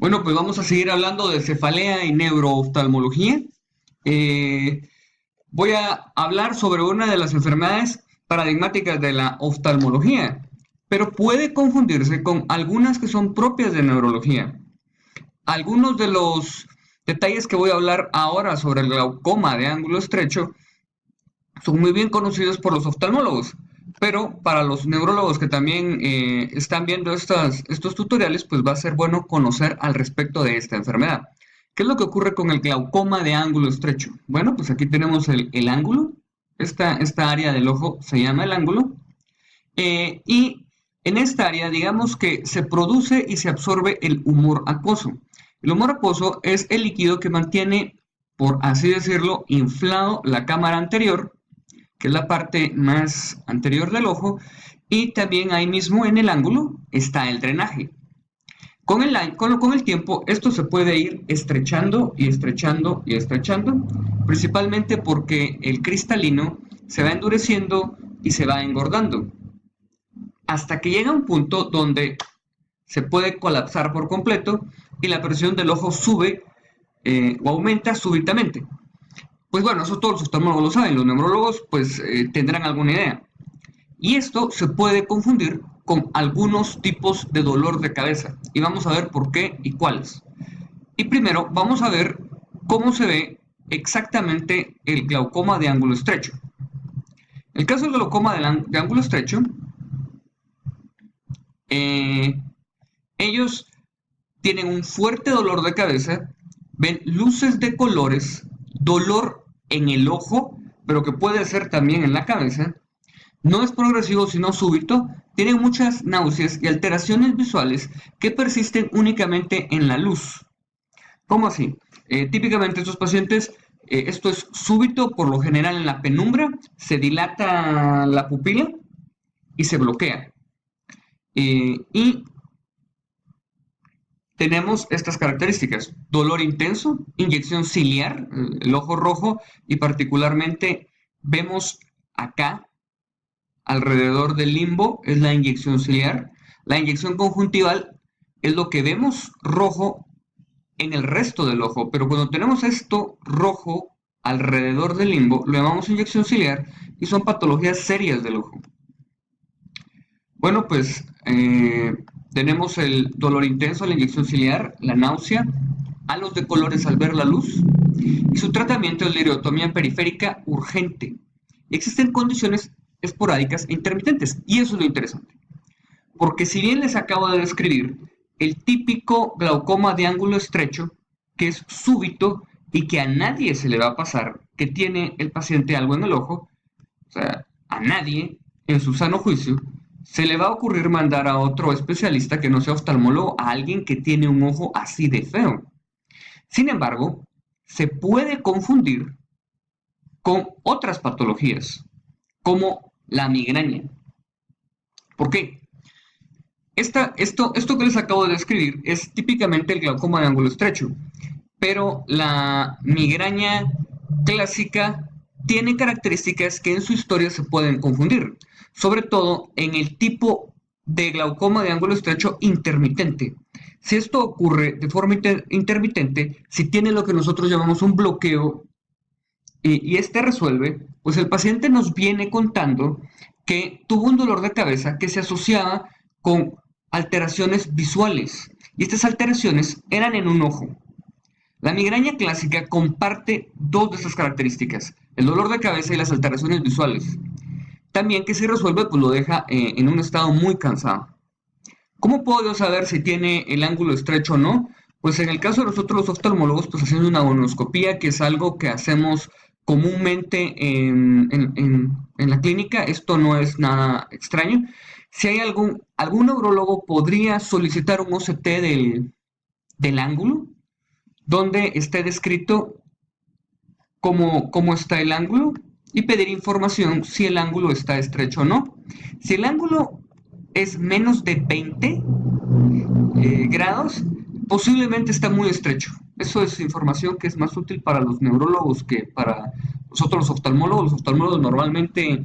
Bueno, pues vamos a seguir hablando de cefalea y neurooftalmología. Eh, Voy a hablar sobre una de las enfermedades paradigmáticas de la oftalmología, pero puede confundirse con algunas que son propias de neurología. Algunos de los detalles que voy a hablar ahora sobre el glaucoma de ángulo estrecho son muy bien conocidos por los oftalmólogos, pero para los neurólogos que también están viendo estos tutoriales, pues va a ser bueno conocer al respecto de esta enfermedad. ¿Qué es lo que ocurre con el glaucoma de ángulo estrecho? Bueno, pues aquí tenemos el ángulo, esta área del ojo se llama el ángulo, y en esta área digamos que se produce y se absorbe el humor acuoso. El humor acuoso es el líquido que mantiene, por así decirlo, inflado la cámara anterior, que es la parte más anterior del ojo, y también ahí mismo en el ángulo está el drenaje. Con el tiempo esto se puede ir estrechando y estrechando y estrechando, principalmente porque el cristalino se va endureciendo y se va engordando, hasta que llega un punto donde se puede colapsar por completo y la presión del ojo sube o aumenta súbitamente. Pues bueno, eso todos los oftalmólogos lo saben, los neurólogos pues tendrán alguna idea. Y esto se puede confundir con algunos tipos de dolor de cabeza. Y vamos a ver por qué y cuáles. Y primero vamos a ver cómo se ve exactamente el glaucoma de ángulo estrecho. El caso del glaucoma de ángulo estrecho, eh, ellos tienen un fuerte dolor de cabeza, ven luces de colores, dolor en el ojo, pero que puede ser también en la cabeza. No es progresivo sino súbito, tienen muchas náuseas y alteraciones visuales que persisten únicamente en la luz. ¿Cómo así? Típicamente estos pacientes, esto es súbito, por lo general en la penumbra, se dilata la pupila y se bloquea. Y tenemos estas características: dolor intenso, inyección ciliar, el ojo rojo, y particularmente vemos acá alrededor del limbo es la inyección ciliar. La inyección conjuntival es lo que vemos rojo en el resto del ojo, pero cuando tenemos esto rojo alrededor del limbo, lo llamamos inyección ciliar y son patologías serias del ojo. Bueno, pues tenemos el dolor intenso, la inyección ciliar, la náusea, halos de colores al ver la luz, y su tratamiento es la iridotomía periférica urgente. Existen condiciones esporádicas e intermitentes, y eso es lo interesante. Porque si bien les acabo de describir el típico glaucoma de ángulo estrecho, que es súbito y que a nadie se le va a pasar que tiene el paciente algo en el ojo, o sea, a nadie en su sano juicio se le va a ocurrir mandar a otro especialista que no sea oftalmólogo a alguien que tiene un ojo así de feo. Sin embargo, se puede confundir con otras patologías, como la migraña. ¿Por qué? Esto que les acabo de describir es típicamente el glaucoma de ángulo estrecho, pero la migraña clásica tiene características que en su historia se pueden confundir, sobre todo en el tipo de glaucoma de ángulo estrecho intermitente. Si esto ocurre de forma intermitente, si tiene lo que nosotros llamamos un bloqueo y este resuelve, pues el paciente nos viene contando que tuvo un dolor de cabeza que se asociaba con alteraciones visuales, y estas alteraciones eran en un ojo. La migraña clásica comparte dos de estas características: el dolor de cabeza y las alteraciones visuales. También que si resuelve, pues lo deja en un estado muy cansado. ¿Cómo puedo yo saber si tiene el ángulo estrecho o no? Pues en el caso de nosotros los oftalmólogos, pues haciendo una onoscopía, que es algo que hacemos comúnmente en la clínica. Esto no es nada extraño. Si hay algún neurólogo podría solicitar un OCT del ángulo, donde esté descrito cómo está el ángulo, y pedir información si el ángulo está estrecho o no. Si el ángulo es menos de 20 grados, posiblemente está muy estrecho. Eso es información que es más útil para los neurólogos que para nosotros los oftalmólogos. Los oftalmólogos normalmente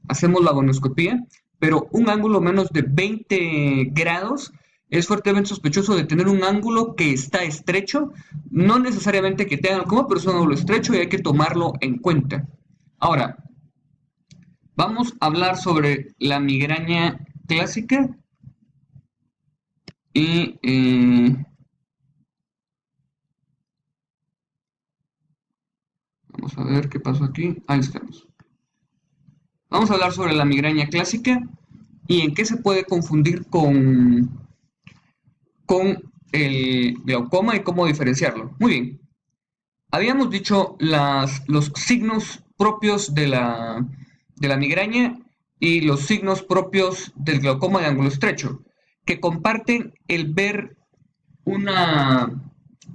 hacemos la gonoscopía, pero un ángulo menos de 20 grados es fuertemente sospechoso de tener un ángulo que está estrecho, no necesariamente que tenga glaucoma, pero es un ángulo estrecho y hay que tomarlo en cuenta. Ahora, vamos a hablar sobre la migraña clásica y vamos a ver qué pasó aquí. Ahí estamos. Vamos a hablar sobre la migraña clásica y en qué se puede confundir con el glaucoma y cómo diferenciarlo. Muy bien. Habíamos dicho los signos propios de la migraña y los signos propios del glaucoma de ángulo estrecho, que comparten el ver una,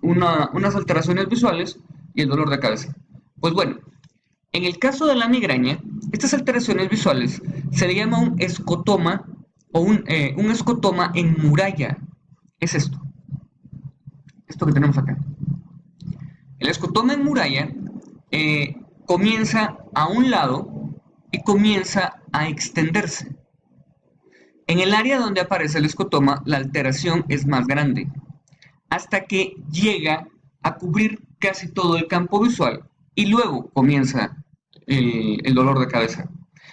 unas alteraciones visuales y el dolor de cabeza. Pues bueno, en el caso de la migraña, estas alteraciones visuales se le llama un escotoma o un escotoma en muralla. Es esto que tenemos acá. El escotoma en muralla comienza a un lado y comienza a extenderse. En el área donde aparece el escotoma, la alteración es más grande, hasta que llega a cubrir casi todo el campo visual y luego comienza el dolor de cabeza.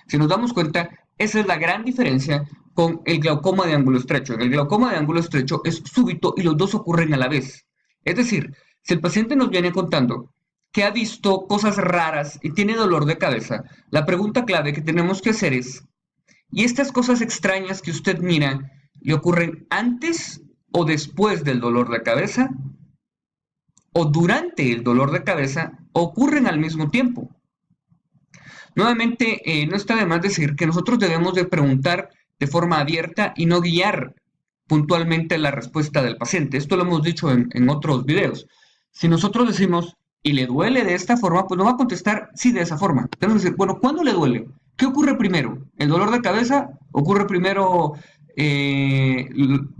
Si nos damos cuenta, esa es la gran diferencia con el glaucoma de ángulo estrecho. En el glaucoma de ángulo estrecho es súbito y los dos ocurren a la vez. Es decir, si el paciente nos viene contando que ha visto cosas raras y tiene dolor de cabeza, la pregunta clave que tenemos que hacer es, ¿y estas cosas extrañas que usted mira le ocurren antes o después del dolor de cabeza? ¿O durante el dolor de cabeza? ¿O ocurren al mismo tiempo? Nuevamente, no está de más decir que nosotros debemos de preguntar de forma abierta y no guiar puntualmente la respuesta del paciente. Esto lo hemos dicho en otros videos. Si nosotros decimos, y le duele de esta forma, pues no va a contestar sí de esa forma. Tenemos que decir, bueno, ¿cuándo le duele? ¿Qué ocurre primero? ¿El dolor de cabeza? ¿Ocurre primero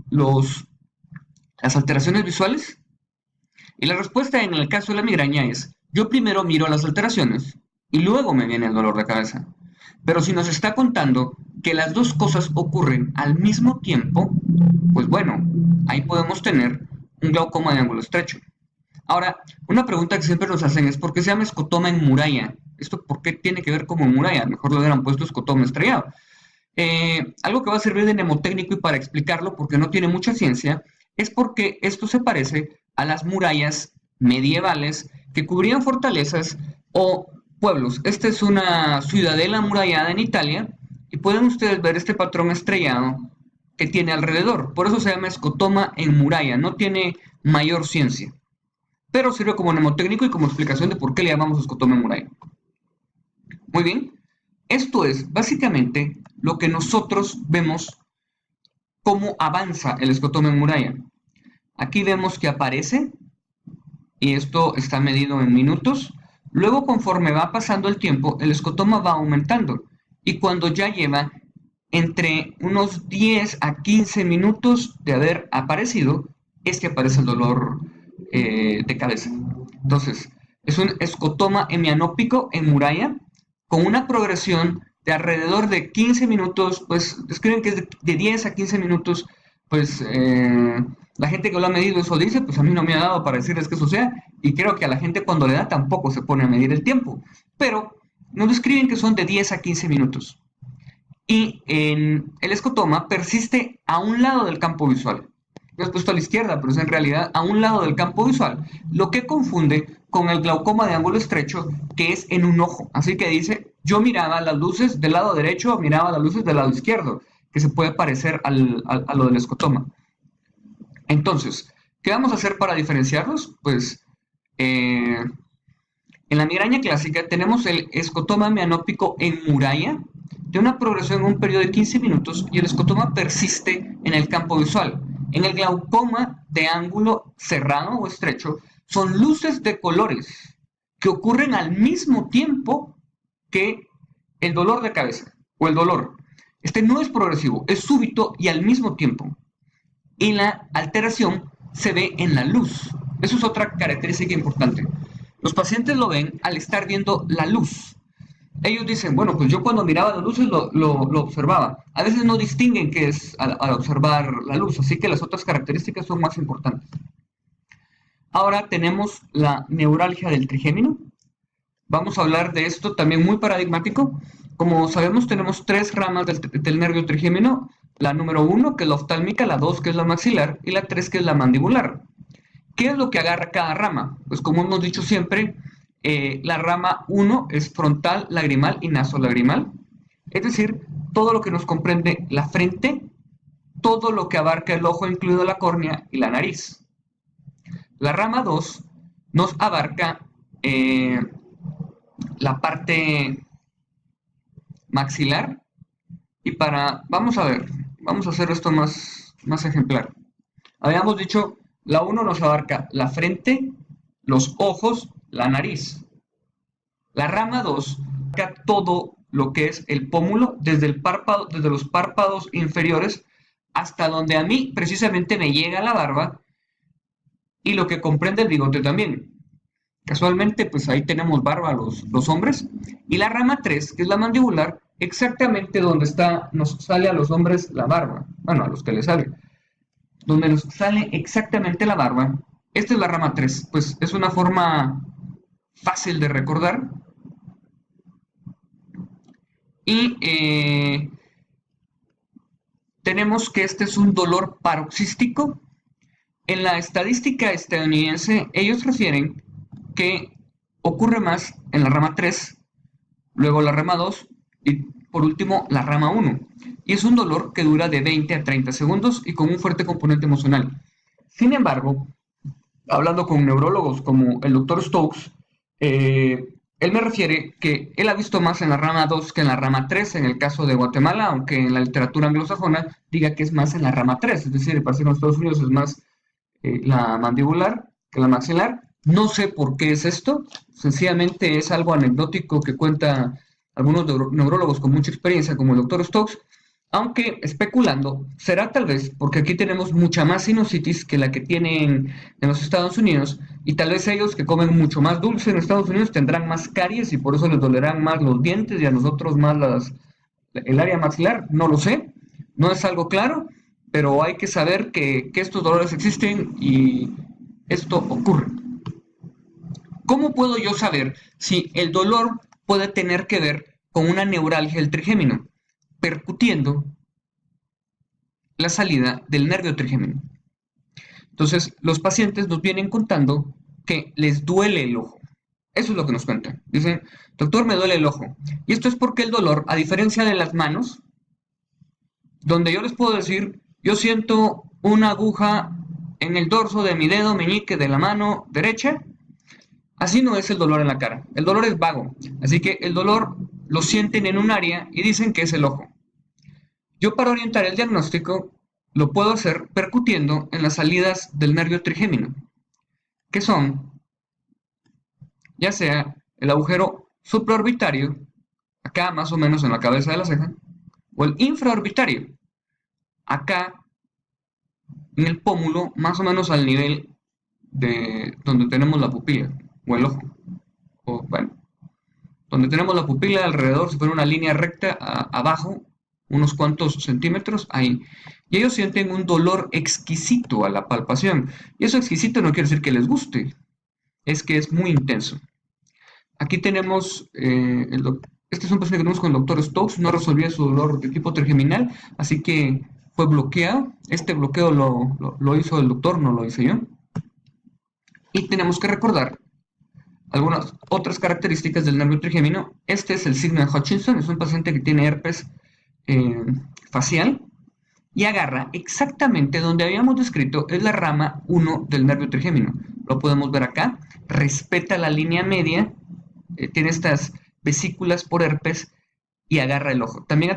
las alteraciones visuales? Y la respuesta en el caso de la migraña es, yo primero miro las alteraciones y luego me viene el dolor de cabeza. Pero si nos está contando que las dos cosas ocurren al mismo tiempo, pues bueno, ahí podemos tener un glaucoma de ángulo estrecho. Ahora, una pregunta que siempre nos hacen es ¿por qué se llama escotoma en muralla? ¿Esto por qué tiene que ver como muralla? Mejor lo hubieran puesto escotoma estrellado. Algo que va a servir de mnemotécnico y para explicarlo, porque no tiene mucha ciencia, es porque esto se parece a las murallas medievales que cubrían fortalezas o pueblos. Esta es una ciudadela amurallada en Italia y pueden ustedes ver este patrón estrellado que tiene alrededor. Por eso se llama escotoma en muralla, no tiene mayor ciencia, pero sirve como mnemotécnico y como explicación de por qué le llamamos escotoma en muralla. Muy bien, esto es básicamente lo que nosotros vemos cómo avanza el escotoma en muralla. Aquí vemos que aparece, y esto está medido en minutos. Luego, conforme va pasando el tiempo, el escotoma va aumentando. Y cuando ya lleva entre unos 10 a 15 minutos de haber aparecido, es que aparece el dolor de cabeza. Entonces, es un escotoma hemianópico en muralla con una progresión de alrededor de 15 minutos, pues describen que es de 10 a 15 minutos, pues la gente que lo ha medido eso dice, pues a mí no me ha dado para decirles que eso sea, y creo que a la gente cuando le da tampoco se pone a medir el tiempo, pero nos describen que son de 10 a 15 minutos. Y el escotoma persiste a un lado del campo visual. Lo he puesto a la izquierda, pero es en realidad a un lado del campo visual, lo que confunde con el glaucoma de ángulo estrecho, que es en un ojo. Así que dice, yo miraba las luces del lado derecho, miraba las luces del lado izquierdo, que se puede parecer a lo del escotoma. Entonces, ¿qué vamos a hacer para diferenciarlos? Pues en la migraña clásica tenemos el escotoma hemianópico en muralla, de una progresión en un periodo de 15 minutos y el escotoma persiste en el campo visual. En el glaucoma de ángulo cerrado o estrecho son luces de colores que ocurren al mismo tiempo que el dolor de cabeza o el dolor. Este no es progresivo, es súbito y al mismo tiempo. Y la alteración se ve en la luz. Eso es otra característica importante. Los pacientes lo ven al estar viendo la luz. Ellos dicen, bueno, pues yo cuando miraba las luces lo observaba. A veces no distinguen qué es al observar la luz, así que las otras características son más importantes. Ahora tenemos la neuralgia del trigémino. Vamos a hablar de esto también muy paradigmático. Como sabemos, tenemos tres ramas del nervio trigémino. La número uno, que es la oftálmica, la dos, que es la maxilar, y la tres, que es la mandibular. ¿Qué es lo que agarra cada rama? Pues como hemos dicho siempre, la rama uno es frontal, lagrimal y nasolagrimal. Es decir, todo lo que nos comprende la frente, todo lo que abarca el ojo, incluido la córnea y la nariz. La rama 2 nos abarca eh, la parte maxilar y vamos a ver, vamos a hacer esto más ejemplar. Habíamos dicho, la uno nos abarca la frente, los ojos, la nariz. La rama 2 abarca todo lo que es el pómulo, desde el párpado, desde los párpados inferiores hasta donde a mí precisamente me llega la barba y lo que comprende el bigote también. Casualmente, pues ahí tenemos barba los hombres. Y la rama 3, que es la mandibular, exactamente donde nos sale a los hombres la barba. Bueno, a los que les sale. Donde nos sale exactamente la barba. Esta es la rama 3. Pues es una forma fácil de recordar. Y tenemos que este es un dolor paroxístico. En la estadística estadounidense, ellos refieren que ocurre más en la rama 3, luego la rama 2 y por último la rama 1. Y es un dolor que dura de 20 a 30 segundos y con un fuerte componente emocional. Sin embargo, hablando con neurólogos como el doctor Stokes, él me refiere que él ha visto más en la rama 2 que en la rama 3 en el caso de Guatemala, aunque en la literatura anglosajona diga que es más en la rama 3, es decir, parece que en Estados Unidos es más la mandibular que la maxilar. No sé por qué es esto, sencillamente es algo anecdótico que cuenta algunos neurólogos con mucha experiencia, como el doctor Stokes, aunque especulando, será tal vez porque aquí tenemos mucha más sinusitis que la que tienen en los Estados Unidos, y tal vez ellos que comen mucho más dulce en Estados Unidos tendrán más caries y por eso les dolerán más los dientes y a nosotros más el área maxilar, no lo sé, no es algo claro, pero hay que saber que estos dolores existen y esto ocurre. ¿Cómo puedo yo saber si el dolor puede tener que ver con una neuralgia del trigémino? Percutiendo la salida del nervio trigémino. Entonces, los pacientes nos vienen contando que les duele el ojo. Eso es lo que nos cuentan. Dicen, doctor, me duele el ojo. Y esto es porque el dolor, a diferencia de las manos, donde yo les puedo decir, yo siento una aguja en el dorso de mi dedo meñique de la mano derecha, así no es el dolor en la cara. El dolor es vago. Así que el dolor lo sienten en un área y dicen que es el ojo. Yo para orientar el diagnóstico lo puedo hacer percutiendo en las salidas del nervio trigémino, que son ya sea el agujero supraorbitario, acá más o menos en la cabeza de la ceja, o el infraorbitario, acá en el pómulo, más o menos al nivel de donde tenemos la pupila, o el ojo, o bueno, donde tenemos la pupila alrededor, si fuera una línea recta abajo, unos cuantos centímetros, ahí. Y ellos sienten un dolor exquisito a la palpación. Y eso exquisito no quiere decir que les guste, es que es muy intenso. Aquí tenemos, este es un paciente que tenemos con el doctor Stokes, no resolvía su dolor de tipo trigeminal, así que fue bloqueado. Este bloqueo lo hizo el doctor, no lo hice yo. Y tenemos que recordar algunas otras características del nervio trigémino. Este es el signo de Hutchinson, es un paciente que tiene herpes facial y agarra exactamente donde habíamos descrito, es la rama 1 del nervio trigémino. Lo podemos ver acá, respeta la línea media, tiene estas vesículas por herpes y agarra el ojo. También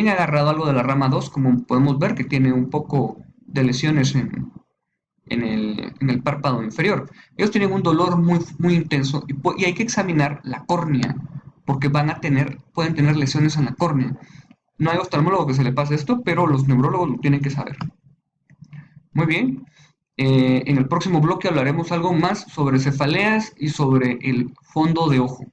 ha agarrado algo de la rama 2, como podemos ver, que tiene un poco de lesiones en el párpado inferior. Ellos tienen un dolor muy intenso y hay que examinar la córnea, porque pueden tener lesiones en la córnea. No hay oftalmólogo que se le pase esto, pero los neurólogos lo tienen que saber. Muy bien. En el próximo bloque hablaremos algo más sobre cefaleas y sobre el fondo de ojo.